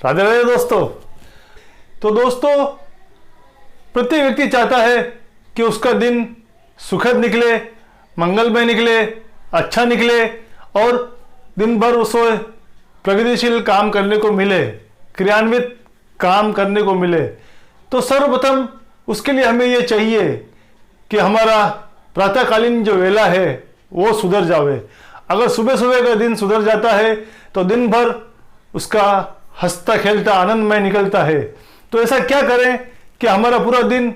राधे राधे दोस्तों। तो दोस्तों, प्रत्येक व्यक्ति चाहता है कि उसका दिन सुखद निकले, मंगलमय निकले, अच्छा निकले और दिन भर उसे प्रगतिशील काम करने को मिले, क्रियान्वित काम करने को मिले। तो सर्वप्रथम उसके लिए हमें ये चाहिए कि हमारा प्रातःकालीन जो वेला है वो सुधर जावे। अगर सुबह सुबह का दिन सुधर जाता है तो दिन भर उसका हंसता खेलता आनंदमय निकलता है। तो ऐसा क्या करें कि हमारा पूरा दिन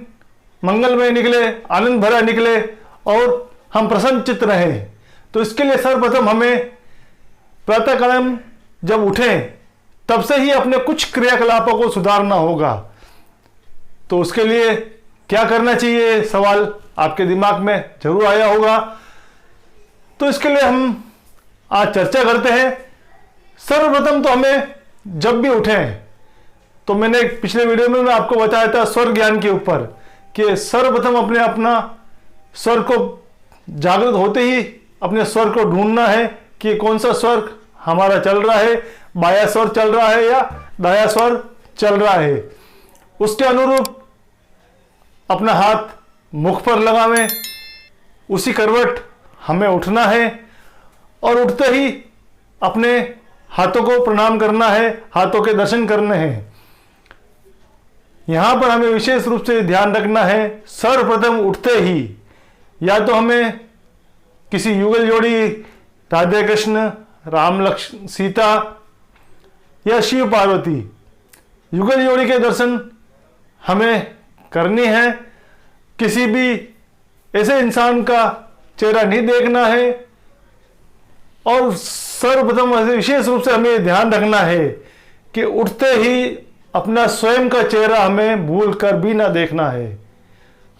मंगलमय निकले, आनंद भरा निकले और हम प्रसन्नचित्त रहें। तो इसके लिए सर्वप्रथम हमें प्रातःकाल जब उठें तब से ही अपने कुछ क्रियाकलापों को सुधारना होगा। तो उसके लिए क्या करना चाहिए, सवाल आपके दिमाग में जरूर आया होगा। तो इसके लिए हम आज चर्चा करते हैं। सर्वप्रथम तो हमें जब भी उठें, तो मैंने पिछले वीडियो में मैं आपको बताया था स्वर ज्ञान के ऊपर कि सर्वप्रथम अपना स्वर को जागृत होते ही अपने स्वर को ढूंढना है कि कौन सा स्वर हमारा चल रहा है, बाया स्वर चल रहा है या दाया स्वर चल रहा है। उसके अनुरूप अपना हाथ मुख पर लगावें, उसी करवट हमें उठना है और उठते ही अपने हाथों को प्रणाम करना है, हाथों के दर्शन करने हैं। यहां पर हमें विशेष रूप से ध्यान रखना है, सर्वप्रथम उठते ही या तो हमें किसी युगल जोड़ी राधे कृष्ण, राम लक्ष्मण सीता या शिव पार्वती युगल जोड़ी के दर्शन हमें करनी है। किसी भी ऐसे इंसान का चेहरा नहीं देखना है और सर्वप्रथम विशेष रूप से हमें ध्यान रखना है कि उठते ही अपना स्वयं का चेहरा हमें भूल कर भी ना देखना है।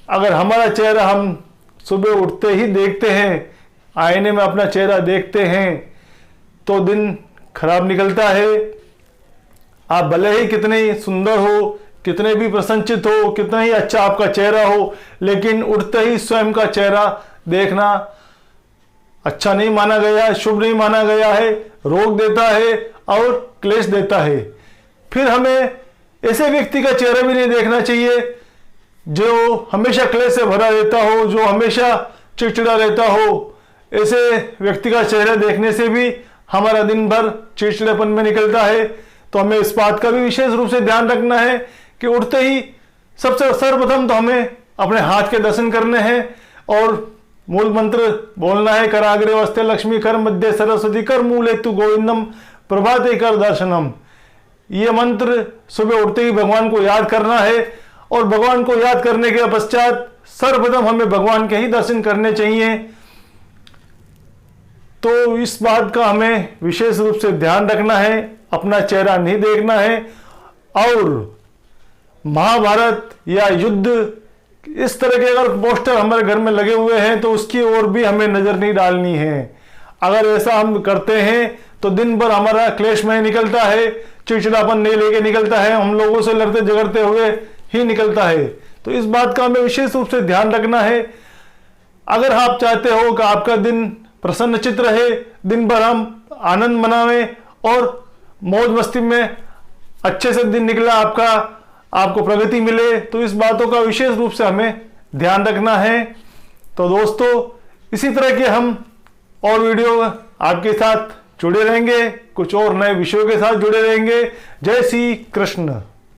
अगर हमारा चेहरा हम सुबह उठते ही देखते हैं, आईने में अपना चेहरा देखते हैं, तो दिन खराब निकलता है। आप भले ही कितने ही सुंदर हो, कितने भी प्रसन्नचित हो, कितना ही अच्छा आपका चेहरा हो, लेकिन उठते ही स्वयं का चेहरा देखना अच्छा नहीं माना गया है, शुभ नहीं माना गया है, रोक देता है और क्लेश देता है। फिर हमें ऐसे व्यक्ति का चेहरा भी नहीं देखना चाहिए जो हमेशा क्लेश से भरा रहता हो, जो हमेशा चिड़चिड़ा रहता हो। ऐसे व्यक्ति का चेहरा देखने से भी हमारा दिन भर चिड़चिड़ापन में निकलता है। तो हमें इस बात का भी विशेष रूप से ध्यान रखना है कि उठते ही सबसे सर्वप्रथम तो हमें अपने हाथ के दर्शन करने हैं और मूल मंत्र बोलना है, कराग्रे वस्ते लक्ष्मी, कर मध्य सरस्वती, कर मूले तु गोविंदम, प्रभाते कर दर्शनम। ये मंत्र सुबह उठते ही भगवान को याद करना है और भगवान को याद करने के पश्चात सर्वप्रथम हमें भगवान के ही दर्शन करने चाहिए। तो इस बात का हमें विशेष रूप से ध्यान रखना है, अपना चेहरा नहीं देखना है। और महाभारत या युद्ध इस तरह के अगर पोस्टर हमारे घर में लगे हुए हैं तो उसकी ओर भी हमें नजर नहीं डालनी है। अगर ऐसा हम करते हैं तो दिन भर हमारा क्लेशमय निकलता है, चिड़चिड़ापन नहीं लेके निकलता है, हम लोगों से लड़ते झगड़ते हुए ही निकलता है। तो इस बात का हमें विशेष रूप से ध्यान रखना है। अगर आप चाहते हो कि आपका दिन प्रसन्नचित रहे, दिन भर हम आनंद मनावें और मौज मस्ती में अच्छे से दिन निकला आपका, आपको प्रगति मिले, तो इस बातों का विशेष रूप से हमें ध्यान रखना है। तो दोस्तों, इसी तरह के हम और वीडियो आपके साथ जुड़े रहेंगे, कुछ और नए विषयों के साथ जुड़े रहेंगे। जय श्री कृष्ण।